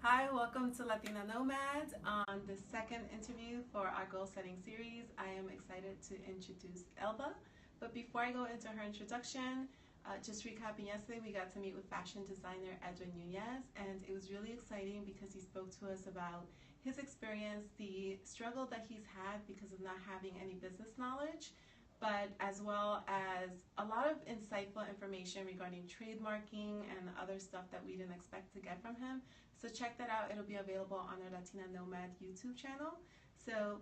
Hi, welcome to Latina Nomad. On the second interview for our goal setting series, I am excited to introduce Elba. But before I go into her introduction, just recapping yesterday, we got to meet with fashion designer Edwin Nunez, and it was really exciting because he spoke to us about his experience, the struggle that he's had because of not having any business knowledge, but as well as a lot of insightful information regarding trademarking and other stuff that we didn't expect to get from him. So check that out. It'll be available on our Latina Nomad YouTube channel.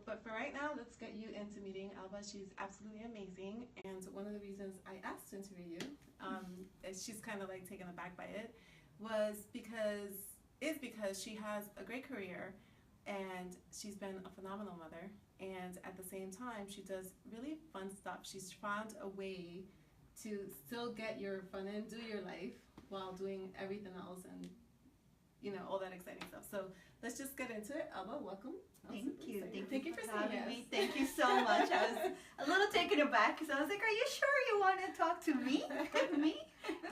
But for right now, let's get you into meeting Elba. She's absolutely amazing. And one of the reasons I asked to interview you, she's kind of like taken aback by it, is because she has a great career and she's been a phenomenal mother. And at the same time, she does really fun stuff. She's found a way to still get your fun in, do your life while doing everything else and all that exciting stuff. So let's just get into it. Elba, welcome. Thank you. Thank you for having me. Thank you so much. I was a little taken aback because I was like, are you sure you want to talk to me?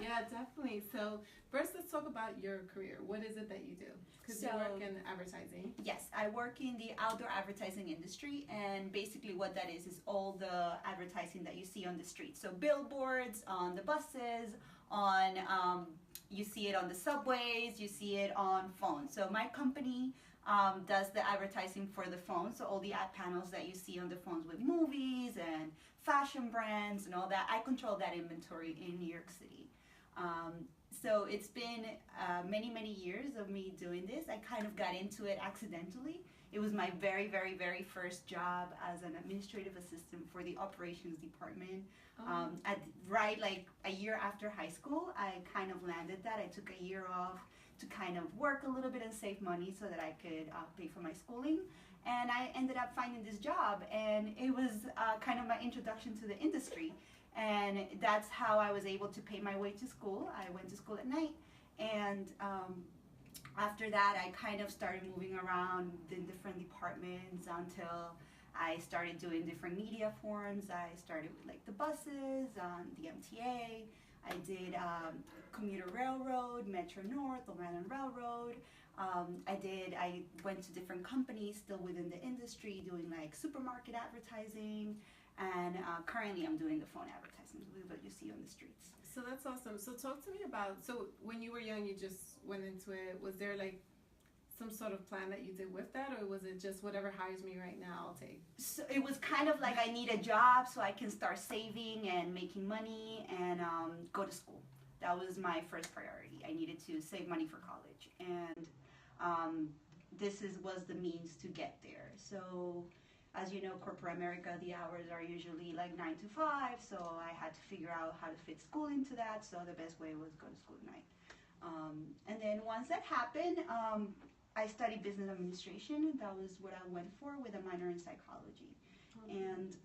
Yeah, definitely. So first, let's talk about your career. What is it that you do? Because you work in advertising. Yes, I work in the outdoor advertising industry, and basically what that is all the advertising that you see on the street. So billboards, on the buses, on you see it on the subways, you see it on phones. So my company does the advertising for the phones, so all the ad panels that you see on the phones with movies and fashion brands and all that, I control that inventory in New York City. So it's been many, many years of me doing this. I kind of got into it accidentally. It was my very, very, very first job as an administrative assistant for the operations department. Right like a year after high school, I kind of landed that. I took a year off to kind of work a little bit and save money so that I could pay for my schooling. And I ended up finding this job, and it was kind of my introduction to the industry. And that's how I was able to pay my way to school. I went to school at night, and after that I kind of started moving around in different departments until I started doing different media forms. I started with like the buses, the MTA. I did commuter railroad, Metro North, Long Island Railroad. I went to different companies still within the industry doing like supermarket advertising, and currently I'm doing the phone advertising, what you see on the streets. So that's awesome. So talk to me about, so when you were young, you just went into it. Was there like some sort of plan that you did with that, or was it just whatever hires me right now, I'll take? So it was kind of like I need a job so I can start saving and making money and go to school. That was my first priority. I needed to save money for college, and this was the means to get there. So as you know, corporate America, the hours are usually like 9 to 5, so I had to figure out how to fit school into that, so the best way was go to school at night. And then once that happened, I studied business administration. That was what I went for, with a minor in psychology. And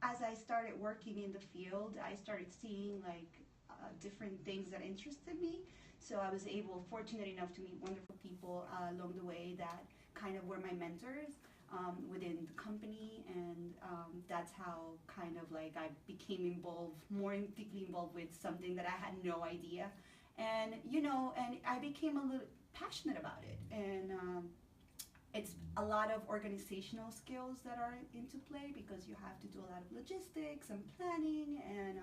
as I started working in the field, I started seeing like different things that interested me. So I was fortunate enough to meet wonderful people along the way that kind of were my mentors within the company, and that's how kind of like I became more deeply involved with something that I had no idea. And and I became a little passionate about it, and it's a lot of organizational skills that are into play because you have to do a lot of logistics and planning, and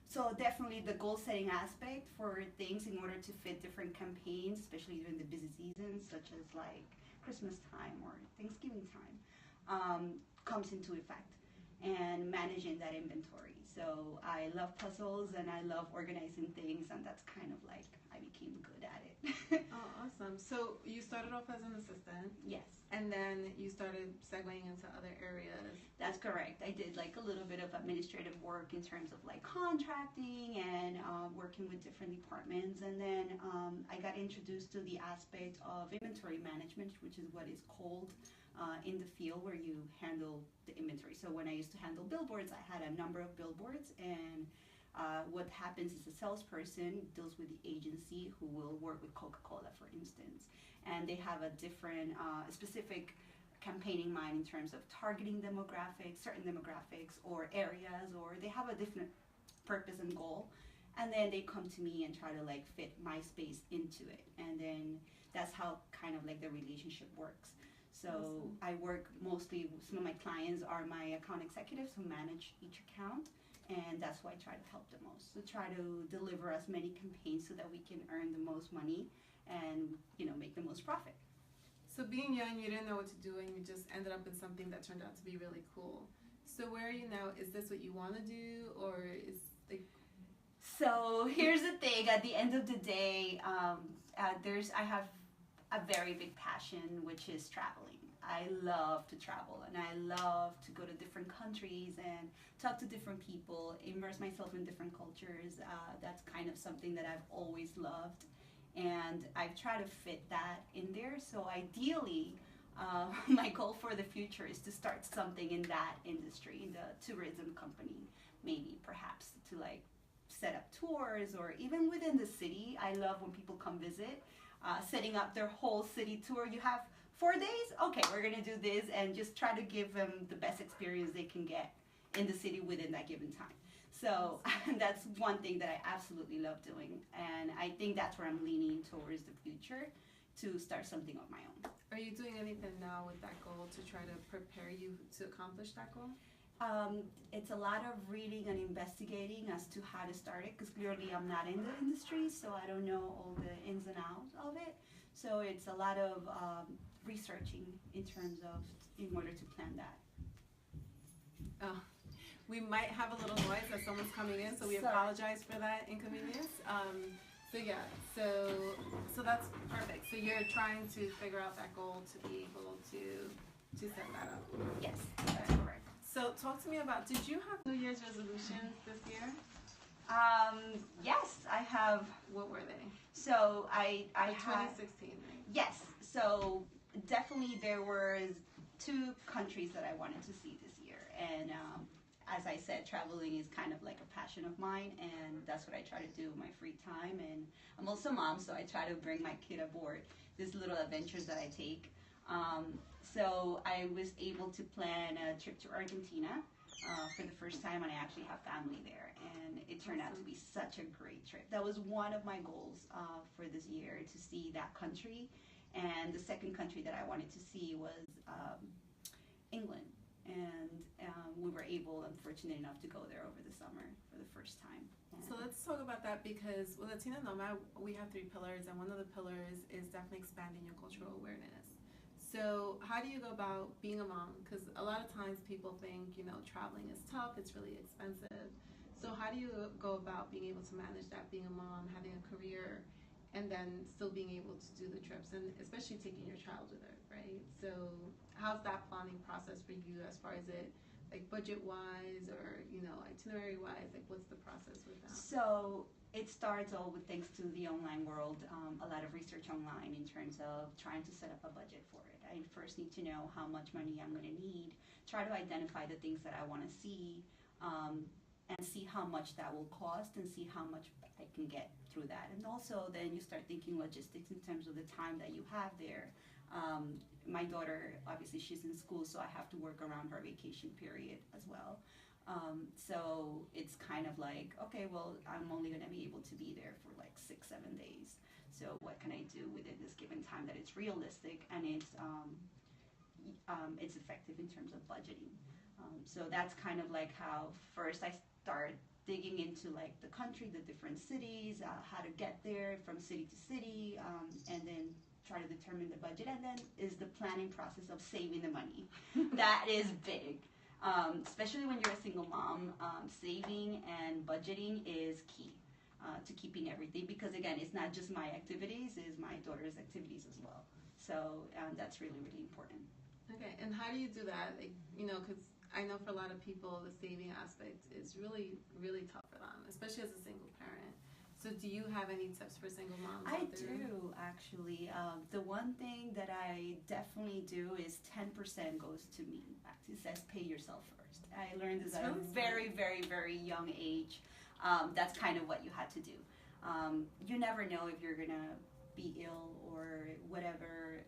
so definitely the goal setting aspect for things in order to fit different campaigns, especially during the busy seasons such as like Christmas time or Thanksgiving time, comes into effect, and managing that inventory. So I love puzzles and I love organizing things, and that's kind of like I became good at it. Oh, awesome. So you started off as an assistant. Yes. And then you started segueing into other areas. That's correct. I did like a little bit of administrative work in terms of like contracting and working with different departments, and then I got introduced to the aspect of inventory management, which is what is called in the field where you handle the inventory. So when I used to handle billboards, I had a number of billboards, and what happens is a salesperson deals with the agency who will work with Coca-Cola, for instance, and they have a different specific campaign in mind in terms of targeting demographics, certain demographics or areas, or they have a different purpose and goal. and then they come to me and try to like fit my space into it, and then that's how kind of like the relationship works. So Awesome. I work mostly, some of my clients are my account executives who manage each account, and that's why I try to help the most. So try to deliver as many campaigns so that we can earn the most money and, you know, make the most profit. So being young, you didn't know what to do, and you just ended up in something that turned out to be really cool. So where are you now? Is this what you want to do, or is like? So here's the thing. At the end of the day, I have a very big passion, which is traveling. I love to travel, and I love to go to different countries and talk to different people, immerse myself in different cultures. That's kind of something that I've always loved, and I've tried to fit that in there. So ideally, my goal for the future is to start something in that industry, in the tourism company, maybe perhaps to like set up tours, or even within the city. I love when people come visit, setting up their whole city tour. You have 4 days? Okay, we're gonna do this, and just try to give them the best experience they can get in the city within that given time. So that's one thing that I absolutely love doing, and I think that's where I'm leaning towards the future, to start something of my own. Are you doing anything now with that goal to try to prepare you to accomplish that goal? It's a lot of reading and investigating as to how to start it, because clearly I'm not in the industry, so I don't know all the ins and outs of it. So it's a lot of researching in terms of, in order to plan that. Oh, we might have a little noise as someone's coming in, so we Sorry. apologize for that inconvenience. So yeah, so that's perfect. So you're trying to figure out that goal to be able to set that up. Yes, that's correct. So talk to me about, did you have New Year's resolutions this year? Yes, I have. What were they? So I For had, 2016, right? yes. So definitely there was 2 countries that I wanted to see this year, and as I said, traveling is kind of like a passion of mine, and that's what I try to do in my free time. And I'm also a mom, so I try to bring my kid aboard these little adventures that I take. So I was able to plan a trip to Argentina for the first time, and I actually have family there, and it turned out to be such a great trip. That was one of my goals for this year, to see that country. And the second country that I wanted to see was England, and we were able, and fortunate enough, to go there over the summer for the first time. And So let's talk about that, because with Latina Nomad, we have 3 pillars, and one of the pillars is definitely expanding your cultural awareness. So how do you go about being a mom? Because a lot of times people think, you know, traveling is tough, it's really expensive. So how do you go about being able to manage that, being a mom, having a career, and then still being able to do the trips, and especially taking your child with her, right? So how's that planning process for you, as far as it, like budget-wise, or, you know, itinerary-wise? Like, what's the process with that? So it starts all with, thanks to the online world, a lot of research online in terms of trying to set up a budget for it. I first need to know how much money I'm going to need, try to identify the things that I want to see, and see how much that will cost, and see how much I can get through that. And also then you start thinking logistics in terms of the time that you have there. My daughter, obviously she's in school, so I have to work around her vacation period as well. So it's kind of like, okay, well, I'm only going to be able to be there for like 6-7 days. So what can I do within this given time that it's realistic, and it's effective in terms of budgeting. So that's kind of like how first I start digging into like the country, the different cities, how to get there from city to city, and then try to determine the budget. And then is the planning process of saving the money. That is big. Especially when you're a single mom, saving and budgeting is key to keeping everything, because again, it's not just my activities, it's my daughter's activities as well. So that's really, really important. Okay, and how do you do that? Like, you know, because I know for a lot of people, the saving aspect is really, really tough for them, especially as a single parent. So do you have any tips for single moms I out there? do, actually. The one thing that I definitely do is 10% goes to me. It says pay yourself first. I learned this at a very, very, very young age. That's kind of what you had to do. You never know if you're going to be ill or whatever,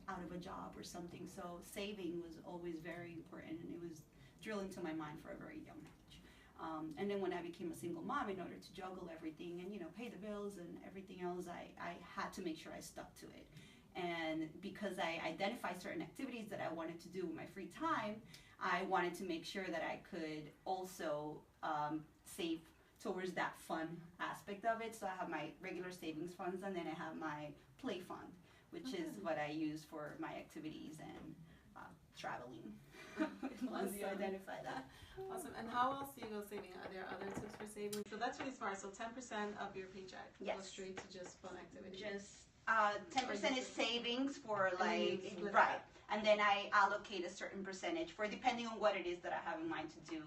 out of a job or something. So saving was always very important, and it was drilled into my mind for a very young age. And then when I became a single mom, in order to juggle everything and, pay the bills and everything else, I had to make sure I stuck to it. And because I identified certain activities that I wanted to do in my free time, I wanted to make sure that I could also save towards that fun aspect of it. So I have my regular savings funds, and then I have my play fund, which is what I use for my activities and traveling. Once you identify that. Awesome. And how else do you go saving? Are there other tips for saving? So that's really smart. So 10% of your paycheck goes straight to just fun activities. Just 10% is savings for right, and then I allocate a certain percentage for depending on what it is that I have in mind to do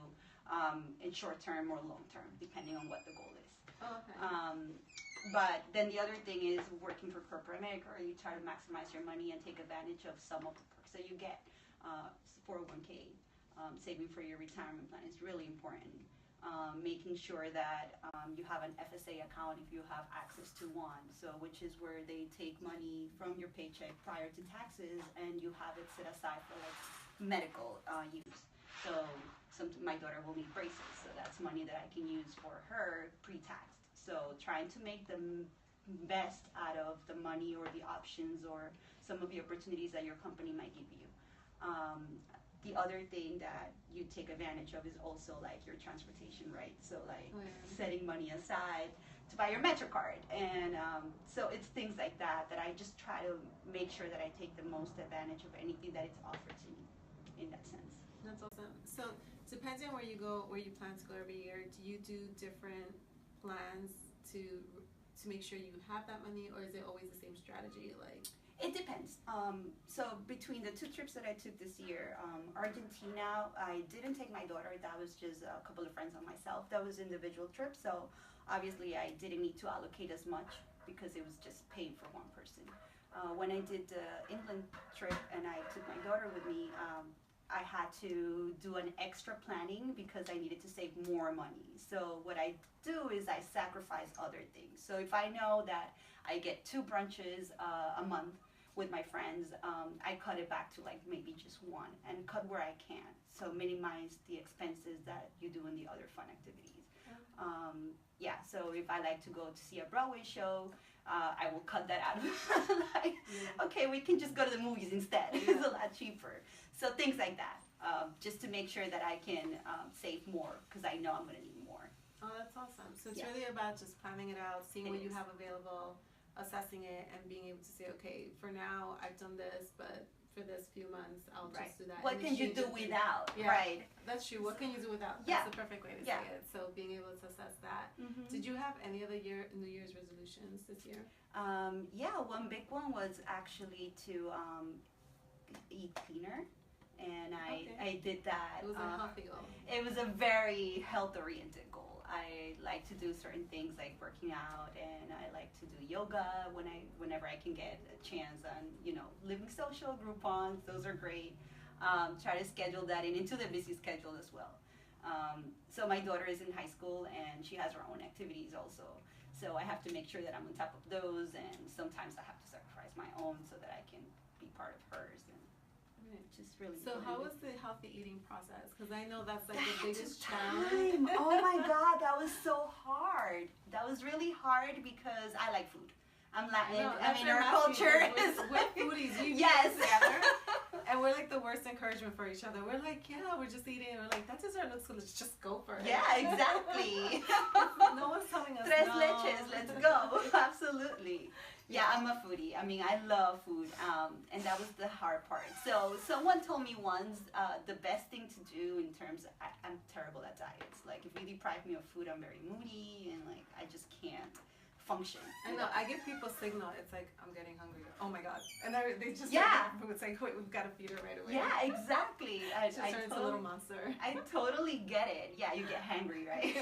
in short term or long term, depending on what the goal is. Oh, okay. But then the other thing is working for corporate America, you try to maximize your money and take advantage of some of the perks that you get. 401k, saving for your retirement plan is really important. Making sure that you have an FSA account if you have access to one, so which is where they take money from your paycheck prior to taxes and you have it set aside for like medical use. So my daughter will need braces, so that's money that I can use for her pre-taxed. So trying to make the best out of the money or the options or some of the opportunities that your company might give you. The other thing that you take advantage of is also like your transportation, right? So like setting money aside to buy your Metro card. And so it's things like that that I just try to make sure that I take the most advantage of anything that it's offered to me in that sense. That's awesome. So depending on where you go, where you plan to go every year, do you do different plans to make sure you have that money, or is it always the same strategy? Like, it depends. So between the 2 trips that I took this year, Argentina, I didn't take my daughter. That was just a couple of friends and myself. That was individual trips. So obviously I didn't need to allocate as much because it was just paid for one person. When I did the England trip and I took my daughter with me, I had to do an extra planning because I needed to save more money. So what I do is I sacrifice other things. So if I know that I get 2 brunches a month with my friends, I cut it back to like maybe just 1 and cut where I can. So minimize the expenses that you do in the other fun activities. Yeah, so if I like to go to see a Broadway show, I will cut that out. Like, okay, we can just go to the movies instead. It's a lot cheaper. So things like that, just to make sure that I can save more because I know I'm going to need more. Oh, that's awesome. So it's really about just planning it out, seeing what you have available, assessing it, and being able to say, okay, for now I've done this, but for this few months I'll just do that. What can you do without? Yeah, right. That's true. What can you do without? That's the perfect way to say it. So being able to assess that. Did you have any other New Year's resolutions this year? Yeah, one big one was actually to eat cleaner. And I did that. It was a healthy goal. It was a very health-oriented goal. I like to do certain things like working out, and I like to do yoga whenever I can get a chance. And living social, Groupons, those are great. Try to schedule that into the busy schedule as well. So my daughter is in high school, and she has her own activities also. So I have to make sure that I'm on top of those, and sometimes I have to sacrifice my own so that I can be part of hers. Just really so how was the healthy eating process? Because I know that's like the That biggest took challenge. time. Oh my God, that was so hard. That was really hard because I like food. I'm Latin. I mean, our culture is we're foodies. We yes. Together, and we're like the worst encouragement for each other. We're like, yeah, we're just eating. And we're like, that dessert looks good. Let's just go for it. Yeah, exactly. No one's telling us Tres no. leches. Let's go. Absolutely. Yeah, I'm a foodie. I mean, I love food, and that was the hard part. So someone told me once the best thing to do in terms of, I'm terrible at diets. Like, if you deprive me of food, I'm very moody, and like, I just can't function. I know. I give people signal. It's like, I'm getting hungry. Oh my God. And they just it's like, wait, we've got to feed her right away. Yeah, exactly. I turns into a little monster. I totally get it. Yeah, you get hangry, right?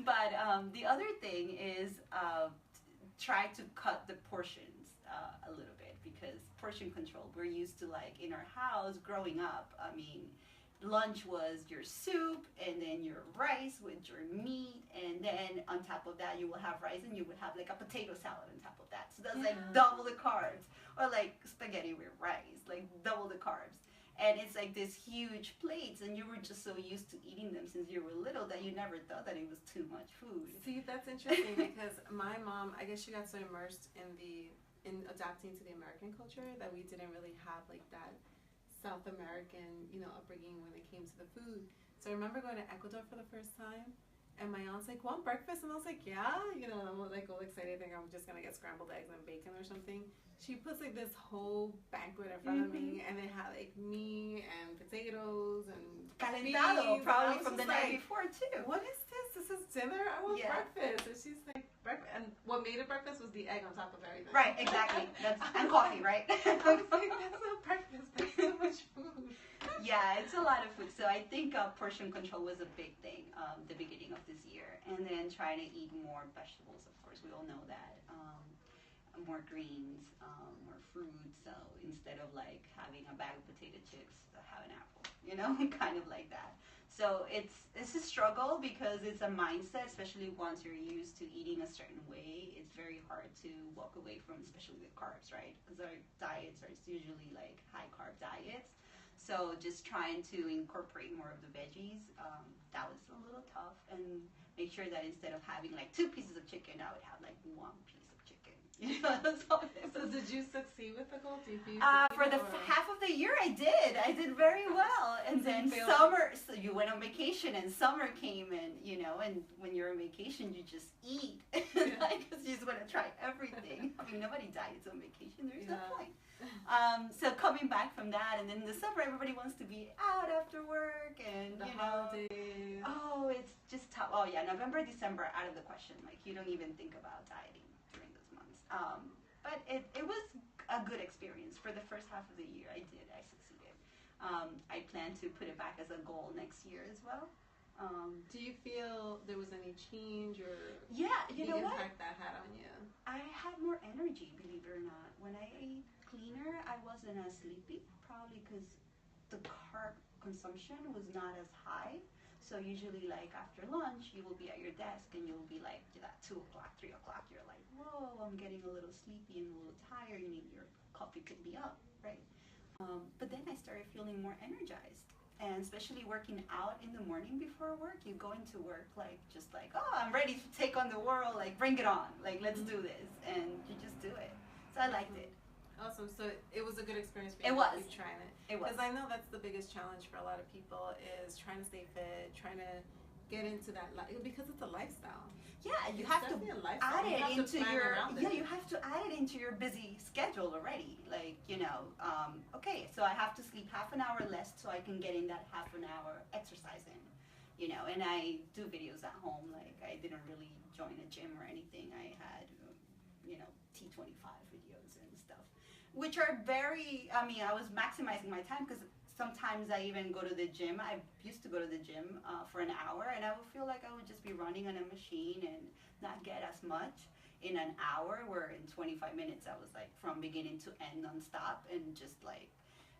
But the other thing is try to cut the portions a little bit, because portion control, we're used to, like, in our house growing up, I mean, lunch was your soup and then your rice with your meat, and then on top of that you will have rice and you would have like a potato salad on top of that. So that's like double the carbs, or like spaghetti with rice, like double the carbs. And it's like this huge plates, and you were just so used to eating them since you were little that you never thought that it was too much food. See, that's interesting because my mom, I guess she got so immersed in adapting to the American culture that we didn't really have like that South American, upbringing when it came to the food. So I remember going to Ecuador for the first time, and my aunt's like, "Want breakfast?" And I was like, "Yeah," and I'm like all excited, thinking I'm just gonna get scrambled eggs and bacon or something. She puts like this whole banquet in front of me, and it had like me and potatoes and calentado, probably from the night like, before too. What is this? This is dinner? I want breakfast. And she's like, breakfast. And what made it breakfast was the egg on top of everything. Right, exactly. And coffee, right? I was like, that's not breakfast. That's so much food. Yeah, it's a lot of food. So I think portion control was a big thing the beginning of this year. And then trying to eat more vegetables, of course. We all know that. More greens, more fruit. So instead of like having a bag of potato chips, have an apple, kind of like that. So it's a struggle because it's a mindset, especially once you're used to eating a certain way. It's very hard to walk away from, especially with carbs, right? Because our diets are usually like high carb diets. So just trying to incorporate more of the veggies, that was a little tough. And make sure that instead of having like 2 pieces of chicken, I would have like 1 piece of chicken. So did you succeed with the goal? For the half of the year, I did very well. And then summer, so you went on vacation, and summer came, and and when you're on vacation, you just eat, because you just want to try everything. I mean, nobody diets on vacation. There's no point. So coming back from that, and then in the summer, everybody wants to be out after work, and the holidays. Oh, it's just tough. Oh yeah, November, December, out of the question. Like, you don't even think about dieting during those months. But it was a good experience. For the first half of the year, I succeeded. I plan to put it back as a goal next year as well. Do you feel there was any change or the impact that had on you? I had more energy, believe it or not. When I ate cleaner, I wasn't as sleepy, probably because the carb consumption was not as high. So usually, like, after lunch, you will be at your desk, and you'll be like, at 2 o'clock, 3 o'clock, you're like, whoa, I'm getting a little sleepy and a little tired. You need your coffee pick me up, right? But then I started feeling more energized. And especially working out in the morning before work, you go into work just like, oh, I'm ready to take on the world, like, bring it on, like, let's do this, and you just do it. So I liked it. Awesome. So it was a good experience for you. It was. Keep trying it. It was. Because I know that's the biggest challenge for a lot of people is trying to stay fit, trying to get into that because it's a lifestyle. Yeah, you have to add it into your you have to add it into your busy schedule already. Like, okay, so I have to sleep half an hour less so I can get in that half an hour exercise in. And I do videos at home. Like, I didn't really join a gym or anything. I had T25 videos and stuff, which are very, I was maximizing my time because sometimes I even go to the gym. I used to go to the gym for an hour, and I would feel like I would just be running on a machine and not get as much in an hour, where in 25 minutes I was like from beginning to end nonstop, and just like,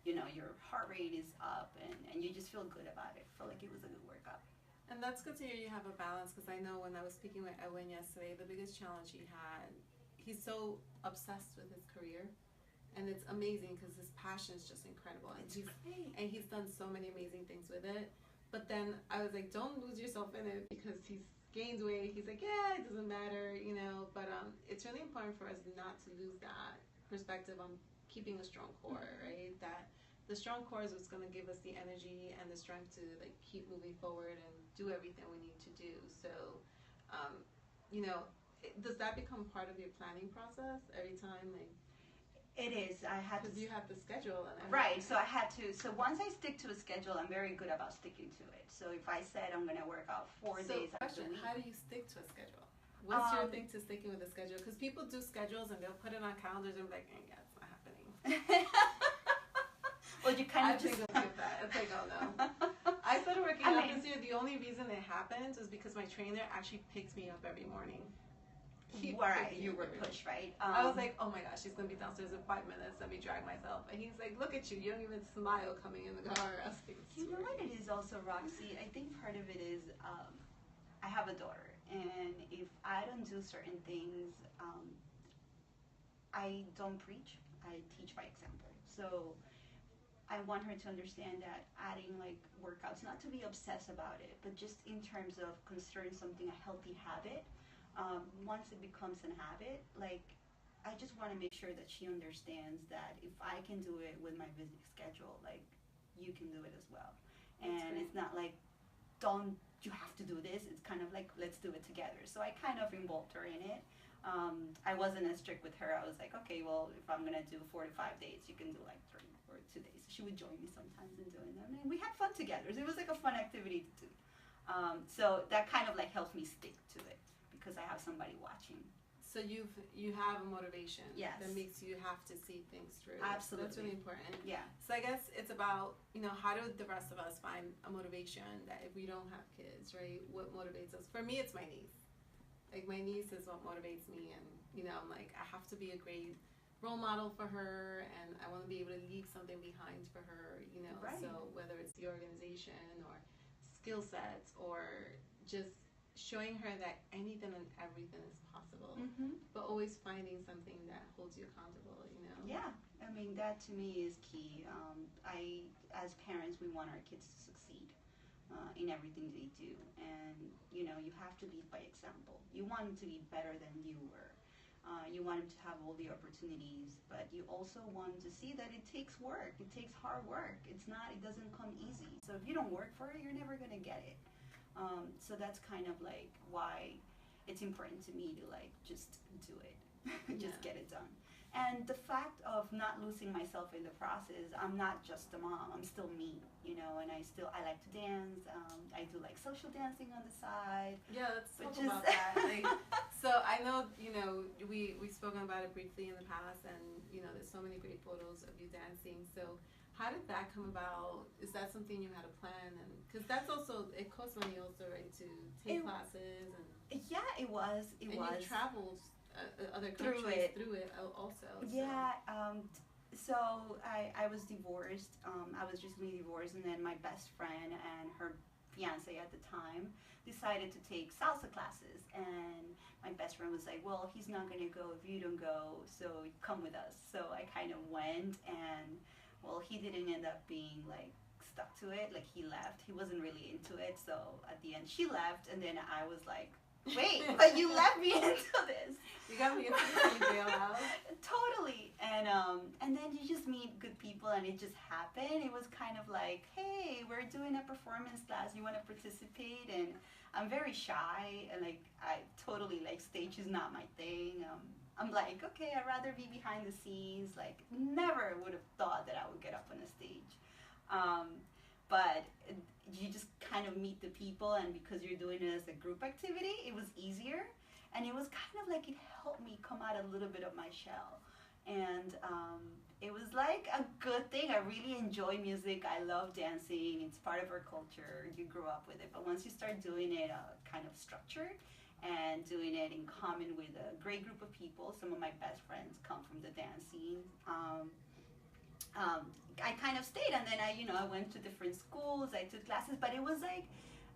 your heart rate is up, and you just feel good about it. I feel like it was a good workout. And that's good to hear you have a balance, because I know when I was speaking with Edwin yesterday, the biggest challenge he had, he's so obsessed with his career. And it's amazing because his passion is just incredible. And he's done so many amazing things with it. But then I was like, don't lose yourself in it, because he's gained weight. He's like, yeah, it doesn't matter, But it's really important for us not to lose that perspective on keeping a strong core, right? That the strong core is what's going to give us the energy and the strength to like keep moving forward and do everything we need to do. So, does that become part of your planning process every time, like? It is. I had to. Because you have the schedule and everything. Right. So I had to. So once I stick to a schedule, I'm very good about sticking to it. So if I said I'm going to work out 4 days out of the week. How do you stick to a schedule? What's your thing to sticking with a schedule? Because people do schedules and they'll put it on calendars and be like, yeah, it's not happening. Well, you kind of just. I think I'll skip that. It's like, oh no. I started working out this year. The only reason it happens is because my trainer actually picks me up every morning. Right, you were pushed, right? I was like, oh my gosh, she's going to be downstairs in 5 minutes. Let me drag myself. And he's like, look at you. You don't even smile coming in the car. I was like, you know what it is also, Roxy? I think part of it is I have a daughter. And if I don't do certain things, I don't preach. I teach by example. So I want her to understand that adding like workouts, not to be obsessed about it, but just in terms of considering something a healthy habit. Once it becomes a habit, like I just want to make sure that she understands that if I can do it with my busy schedule, like you can do it as well. And it's not like, don't you have to do this. It's kind of like, let's do it together. So I kind of involved her in it. I wasn't as strict with her. I was like, okay, well, if I'm gonna do 4 to 5 days, you can do like 3 or 2 days. She would join me sometimes in doing them, and we had fun together. It was like a fun activity to do. So that kind of like helped me stick to it because I have somebody watching. So you have a motivation Yes. that makes you have to see things through. Absolutely. That's really important. Yeah. So I guess it's about, how do the rest of us find a motivation that if we don't have kids, right? What motivates us? For me, it's my niece. Like my niece is what motivates me, and I'm like, I have to be a great role model for her, and I want to be able to leave something behind for her, Right. So whether it's the organization or skill sets or just showing her that anything and everything is possible, but always finding something that holds you accountable, Yeah, I mean, that to me is key. As parents, we want our kids to succeed in everything they do, and you have to lead by example. You want them to be better than you were. You want them to have all the opportunities, but you also want to see that it takes work. It takes hard work. It doesn't come easy. So if you don't work for it, you're never gonna get it. So that's kind of like why it's important to me to like just do it, just get it done. And the fact of not losing myself in the process, I'm not just a mom, I'm still me, and I like to dance, I do like social dancing on the side. Yeah, let's talk about that. So I know, we've spoken about it briefly in the past, and, there's so many great photos of you dancing. So how did that come about? Is that something you had a plan? And because that's also, it costs money also, right, to take classes. And yeah, it was. And you traveled other countries through it also. Yeah. So I was divorced. I was recently divorced, and then my best friend and her fiance at the time decided to take salsa classes, and my best friend was like, well, he's not going to go if you don't go, so come with us. So I kind of went, and well, he didn't end up being like stuck to it. Like he left. He wasn't really into it. So at the end, she left, and then I was like, wait, but you left me into this. You got me into this, you bail out. Totally. And then you just meet good people, and it just happened. It was kind of like, hey, we're doing a performance class. You want to participate? And I'm very shy, and like I totally like stage is not my thing. I'm like, okay, I'd rather be behind the scenes. Like, never would have thought that I would get up on a stage. But you just kind of meet the people, and because you're doing it as a group activity, it was easier. And it was kind of like it helped me come out a little bit of my shell. And it was like a good thing. I really enjoy music. I love dancing. It's part of our culture. You grow up with it. But once you start doing it kind of structured, and doing it in common with a great group of people. Some of my best friends come from the dance scene. I kind of stayed, and then I went to different schools. I took classes, but it was like,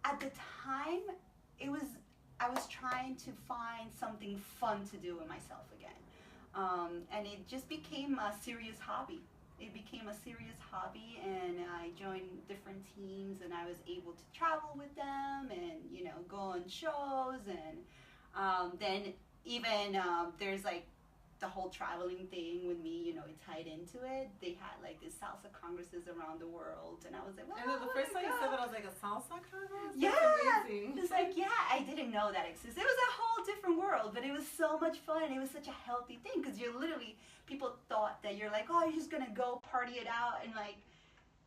at the time, I was trying to find something fun to do with myself again, and it just became a serious hobby. It became a serious hobby, and I joined different teams, and I was able to travel with them, and go on shows, and then even there's like the whole traveling thing with me, it tied into it. They had like these salsa congresses around the world, and I was like, well, I know the first time you said that, I was like, a salsa congress? Yeah, that's amazing. It's like, yeah, I didn't know that existed. It was a whole different world, but it was so much fun. It was such a healthy thing, because you're literally, people thought that you're like, oh, you're just gonna go party it out, and like,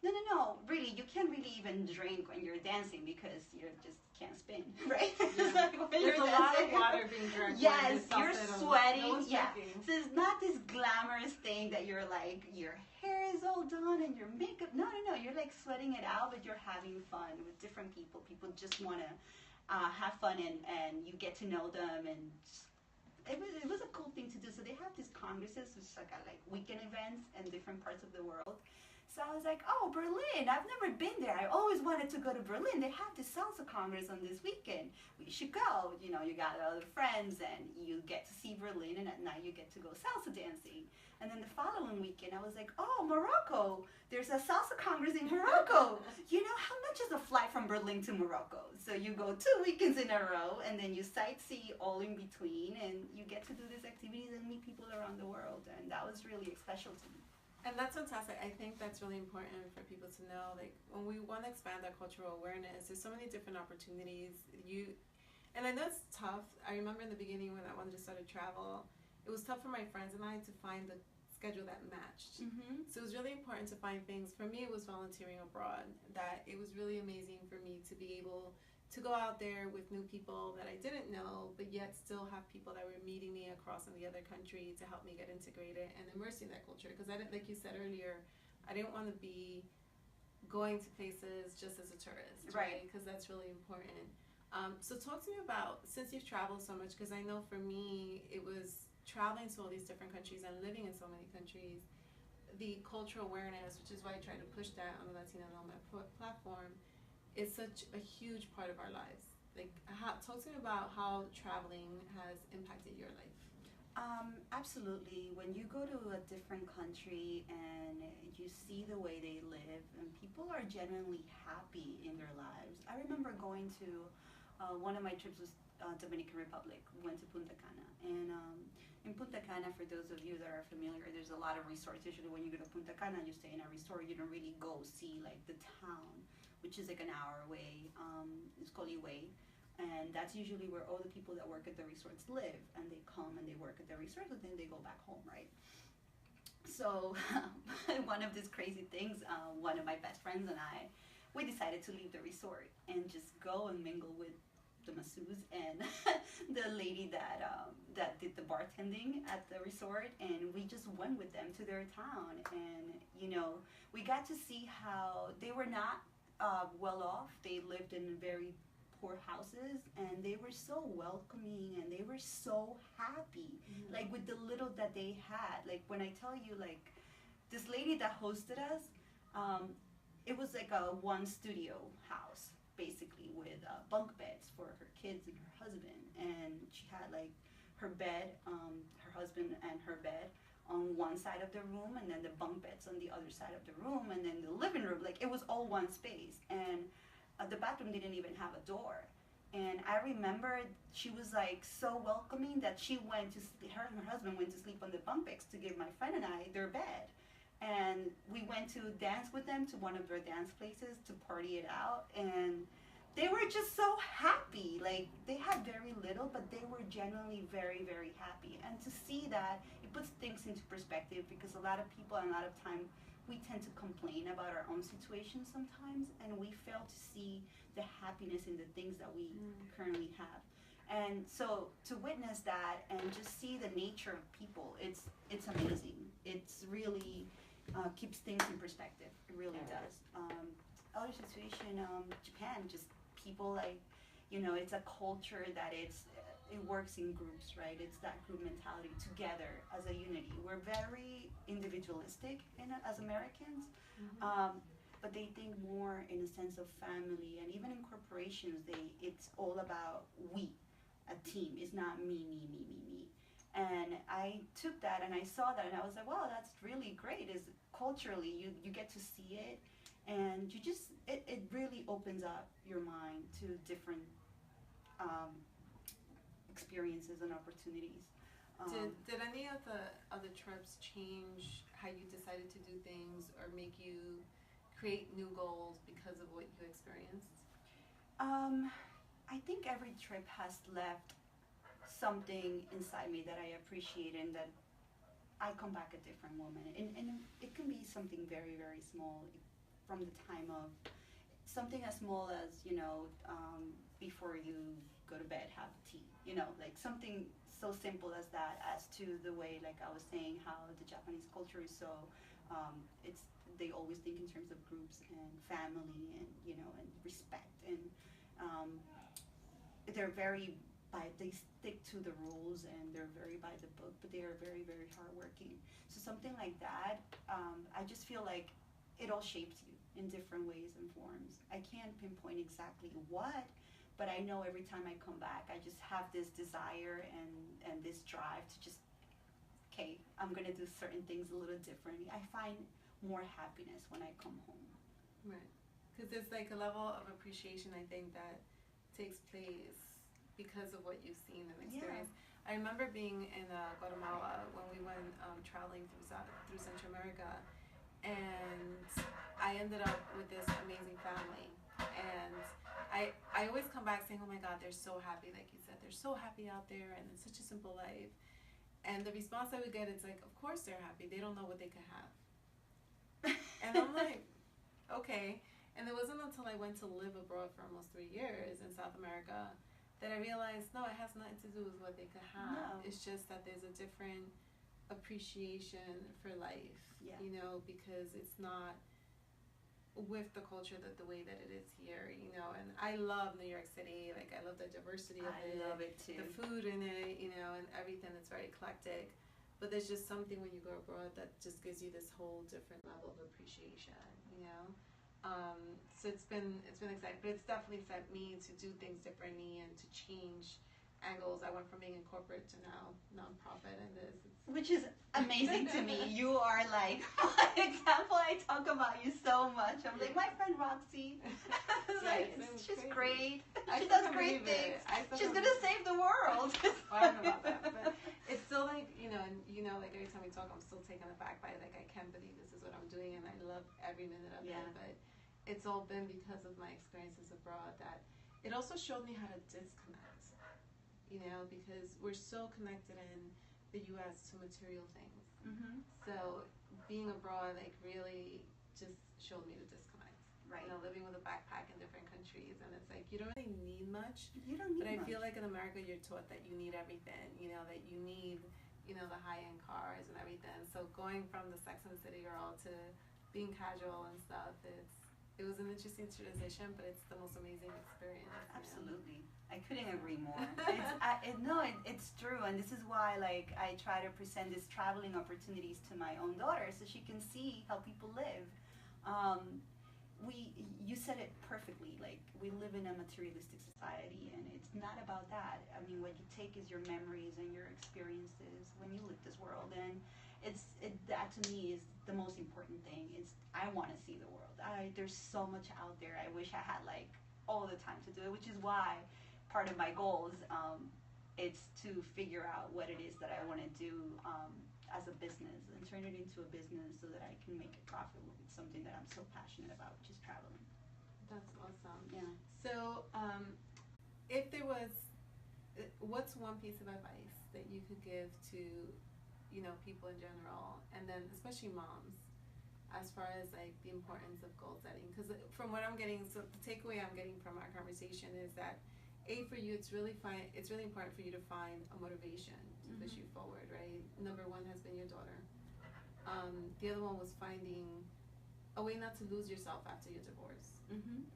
no, really, you can't really even drink when you're dancing, because you just can't spin, right? Yeah. Like There's a lot of water being drunk. Yes, you're sweating. No Yeah, drinking. so it's not this glamorous thing that you're like, your hair is all done and your makeup. No, you're like sweating it out, but you're having fun with different people. People just want to have fun, and you get to know them, and it was a cool thing to do. So they have these congresses, which are like weekend events in different parts of the world. So I was like, oh, Berlin, I've never been there. I always wanted to go to Berlin. They have the Salsa Congress on this weekend. We should go. You know, you got other friends and you get to see Berlin, and at night you get to go salsa dancing. And then the following weekend, I was like, oh, Morocco. There's a Salsa Congress in Morocco. You know, how much is a flight from Berlin to Morocco? So you go 2 weekends in a row, and then you sightsee all in between, and you get to do these activities and meet people around the world. And that was really special to me. And that's fantastic. I think that's really important for people to know. Like, when we want to expand our cultural awareness, there's so many different opportunities. And I know it's tough. I remember in the beginning when I wanted to start to travel, it was tough for my friends and I to find the schedule that matched. Mm-hmm. So it was really important to find things. For me, it was volunteering abroad. That it was really amazing for me to be able to go out there with new people that I didn't know, but yet still have people that were meeting me across in the other country to help me get integrated and immerse in that culture. Because I didn't, like you said earlier, I didn't want to be going to places just as a tourist, right? Because that's really important. So talk to me about, since you've traveled so much, because I know for me, it was traveling to all these different countries and living in so many countries, the cultural awareness, which is why I try to push that on the Latina Nomad platform, is such a huge part of our lives. Like, talk to me about how traveling has impacted your life. Absolutely. When you go to a different country and you see the way they live, and people are genuinely happy in their lives. I remember going to one of my trips was Dominican Republic. We went to Punta Cana, and in Punta Cana, for those of you that are familiar, there's a lot of resorts. Usually, when you go to Punta Cana, you stay in a resort. You don't really go see like the town, which is like an hour away. It's called Uwe. And that's usually where all the people that work at the resorts live. And they come and they work at the resort, and then they go back home, right? So one of these crazy things, one of my best friends and I, we decided to leave the resort and just go and mingle with the masseuse and the lady that did the bartending at the resort, and we just went with them to their town. And you know, we got to see how they were not well off. They lived in very poor houses, and they were so welcoming, and they were so happy, like with the little that they had. Like, when I tell you, like, this lady that hosted us, it was like a one studio house basically, with bunk beds for her kids and her husband, and she had like her bed, her husband and her bed on one side of the room, and then the bunk beds on the other side of the room, and then the living room. Like, it was all one space, and the bathroom didn't even have a door. And I remember she was like so welcoming that she went to sleep, her and her husband went to sleep on the bunk beds to give my friend and I their bed. And we went to dance with them to one of their dance places to party it out, and they were just so happy. Like, they had very little, but they were genuinely very, very happy. And to see that, it puts things into perspective, because a lot of people, and a lot of time, we tend to complain about our own situation sometimes, and we fail to see the happiness in the things that we currently have. And so to witness that and just see the nature of people, it's amazing. It's really keeps things in perspective. It really does. Other situation, Japan, just people, like, you know, it's a culture that it works in groups, right? It's that group mentality, together as a unity. We're very individualistic as Americans, but they think more in a sense of family, and even in corporations, it's all about we, a team. It's not me, me, me, me, me. And I took that and I saw that, and I was like, wow, that's really great. Is culturally, you get to see it, and you just, it really opens up your mind to different experiences and opportunities. Did any of the other trips change how you decided to do things, or make you create new goals because of what you experienced? I think every trip has left something inside me that I appreciate, and that I come back a different woman. And it can be something very, very small, from the time of something as small as, you know, before you go to bed, have tea, you know, like something so simple as that, as to the way, like I was saying, how the Japanese culture is so, they always think in terms of groups and family, and, you know, and respect, and they're very, they stick to the rules, and they're very by the book, but they are very, very hardworking. So something like that, I just feel like it all shapes you in different ways and forms. I can't pinpoint exactly what, but I know every time I come back, I just have this desire and this drive to just, okay, I'm going to do certain things a little differently. I find more happiness when I come home. Right. Because there's like a level of appreciation, I think, that takes place because of what you've seen and experienced. Yeah. I remember being in Guatemala when we went traveling through Central America, and I ended up with this amazing family. And I always come back saying, oh my God, they're so happy. Like you said, they're so happy out there, and it's such a simple life. And the response I would get is like, of course they're happy. They don't know what they could have. And I'm like, okay. And it wasn't until I went to live abroad for almost 3 years in South America that I realized, no, it has nothing to do with what they could have. No. It's just that there's a different appreciation for life, you know, because it's not with the culture the way that it is here, you know. And I love New York City. Like, I love the diversity of it. I love it too. The food in it, you know, and everything. It's very eclectic. But there's just something when you go abroad that just gives you this whole different level of appreciation, you know. So it's been exciting, but it's definitely set me to do things differently and to change angles. I went from being in corporate to now nonprofit, and which is amazing to me. You are like an example. I talk about you so much. I'm like, my friend Roxy. She's great. She does great things. She's gonna save the world. Well, I don't know about that, but it's still like, you know, like every time we talk, I'm still taken aback by it. Like, I can't believe this is what I'm doing, and I love every minute of it. But it's all been because of my experiences abroad that it also showed me how to disconnect, you know, because we're so connected in the U.S. to material things. Mm-hmm. So being abroad, like, really just showed me to disconnect. Right. You know, living with a backpack in different countries, and it's like, you don't really need much. You don't need much. But I much. feel like in America, you're taught that you need everything, you know, that you need, you know, the high-end cars and everything. So going from the Sex and the City girl to being casual and stuff, it was an interesting transition, but it's the most amazing experience. Absolutely. I couldn't agree more. It's true, and this is why, like, I try to present these traveling opportunities to my own daughter so she can see how people live. You said it perfectly. Like, we live in a materialistic society, and it's not about that. I mean, what you take is your memories and your experiences when you live this world, and that to me is the most important thing. I want to see the world. There's so much out there. I wish I had like all the time to do it, which is why part of my goals it's to figure out what it is that I want to do as a business and turn it into a business so that I can make it profitable with something that I'm so passionate about, which is traveling. That's awesome. Yeah. So if there was, what's one piece of advice that you could give to, you know, people in general, and then especially moms, as far as like the importance of goal setting? Because from what I'm getting, so the takeaway I'm getting from our conversation is that, for you, it's really important for you to find a motivation to push you forward, right? Number one has been your daughter. The other one was finding a way not to lose yourself after your divorce,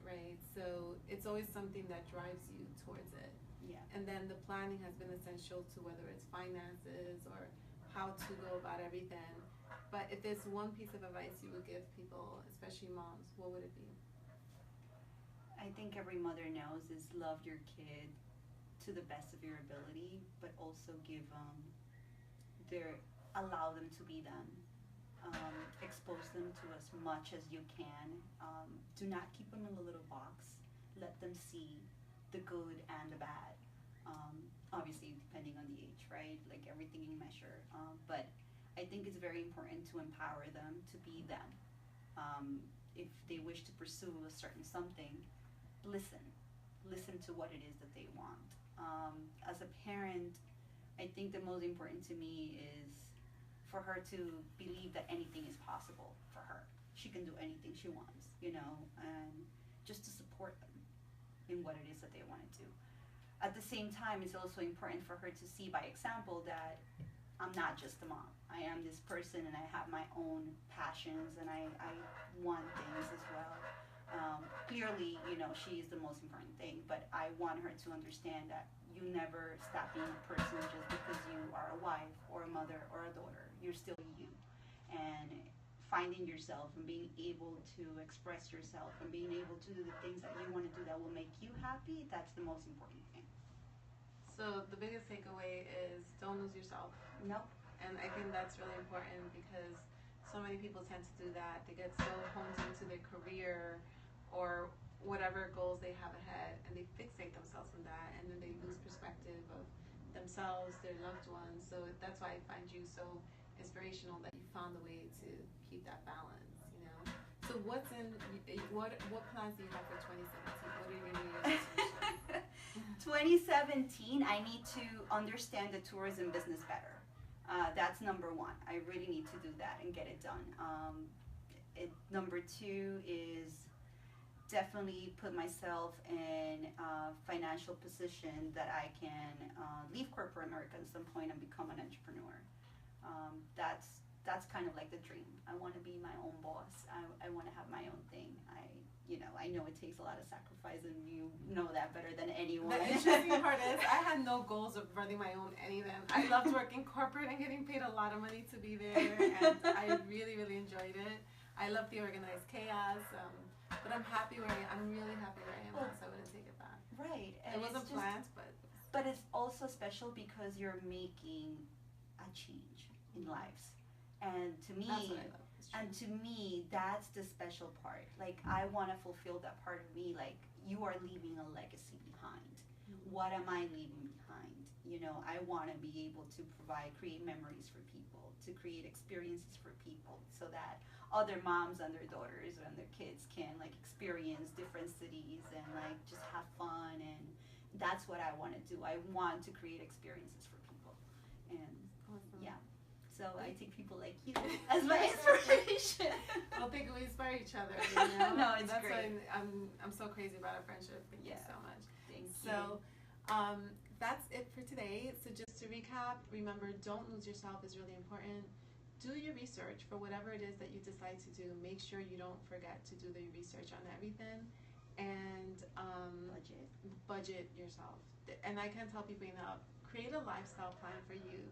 right? So it's always something that drives you towards it. Yeah. And then the planning has been essential to whether it's finances or how to go about everything. But if there's one piece of advice you would give people, especially moms, what would it be? I think every mother knows is love your kid to the best of your ability, but also allow them to be them. Expose them to as much as you can. Do not keep them in a little box. Let them see the good and the bad. Obviously, depending on the age, right? Like, everything in measure. But I think it's very important to empower them to be them. If they wish to pursue a certain something, listen to what it is that they want. As a parent, I think the most important to me is for her to believe that anything is possible for her. She can do anything she wants, you know, and just to support them in what it is that they want to do. At the same time, it's also important for her to see by example that I'm not just a mom. I am this person, and I have my own passions, and I want things as well. Clearly, you know, she is the most important thing, but I want her to understand that you never stop being a person just because you are a wife or a mother or a daughter. You're still you. And finding yourself and being able to express yourself and being able to do the things that you want to do that will make you happy, that's the most important thing. So the biggest takeaway is don't lose yourself. Nope. And I think that's really important because so many people tend to do that. They get so honed into their career or whatever goals they have ahead, and they fixate themselves on that, and then they lose perspective of themselves, their loved ones. So that's why I find you so inspirational that you found a way to keep that balance, you know. So what plans do you have for 2017? What are your New Year's resolutions? 2017, I need to understand the tourism business better. That's number one. I really need to do that and get it done. Number two is definitely put myself in a financial position that I can leave corporate America at some point and become an entrepreneur. That's kind of like the dream. I want to be my own boss. I want to have my own thing. I know it takes a lot of sacrifice, and you know that better than anyone. The interesting part is I had no goals of running my own anything. I loved working corporate and getting paid a lot of money to be there, and I really, really enjoyed it. I love the organized chaos, but I'm happy where I'm really happy where I am, so I wouldn't take it back. Right. And it wasn't planned, but it's also special because you're making a change in lives. And to me, that's what I love. And to me, that's the special part. Like, I want to fulfill that part of me. Like, you are leaving a legacy behind. Mm-hmm. What am I leaving behind? I want to be able to create memories for people, to create experiences for people, so that other moms and their daughters and their kids can experience different cities and just have fun. And that's what I want to do. I want to create experiences for people. And awesome. Yeah. So I take people like you as my inspiration. I think we inspire each other. No, it's that's great. Why I'm so crazy about our friendship. Thank you so much. Thank you. So that's it for today. So just to recap, remember, don't lose yourself is really important. Do your research for whatever it is that you decide to do. Make sure you don't forget to do the research on everything, and budget yourself. And I can tell people enough. Create a lifestyle plan for you.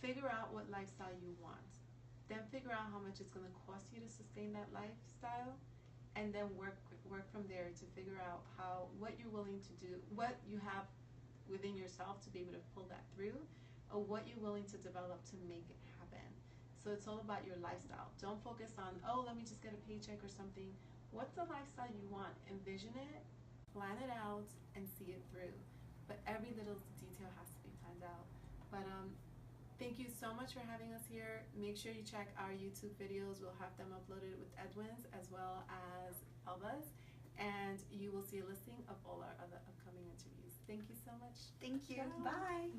Figure out what lifestyle you want. Then figure out how much it's going to cost you to sustain that lifestyle, and then work from there to figure out what you're willing to do, what you have within yourself to be able to pull that through, or what you're willing to develop to make it happen. So it's all about your lifestyle. Don't focus on, let me just get a paycheck or something. What's the lifestyle you want? Envision it, plan it out, and see it through. But every little detail has to be planned out. But thank you so much for having us here. Make sure you check our YouTube videos. We'll have them uploaded with Edwin's as well as Elba's. And you will see a listing of all our other upcoming interviews. Thank you so much. Thank you. Bye.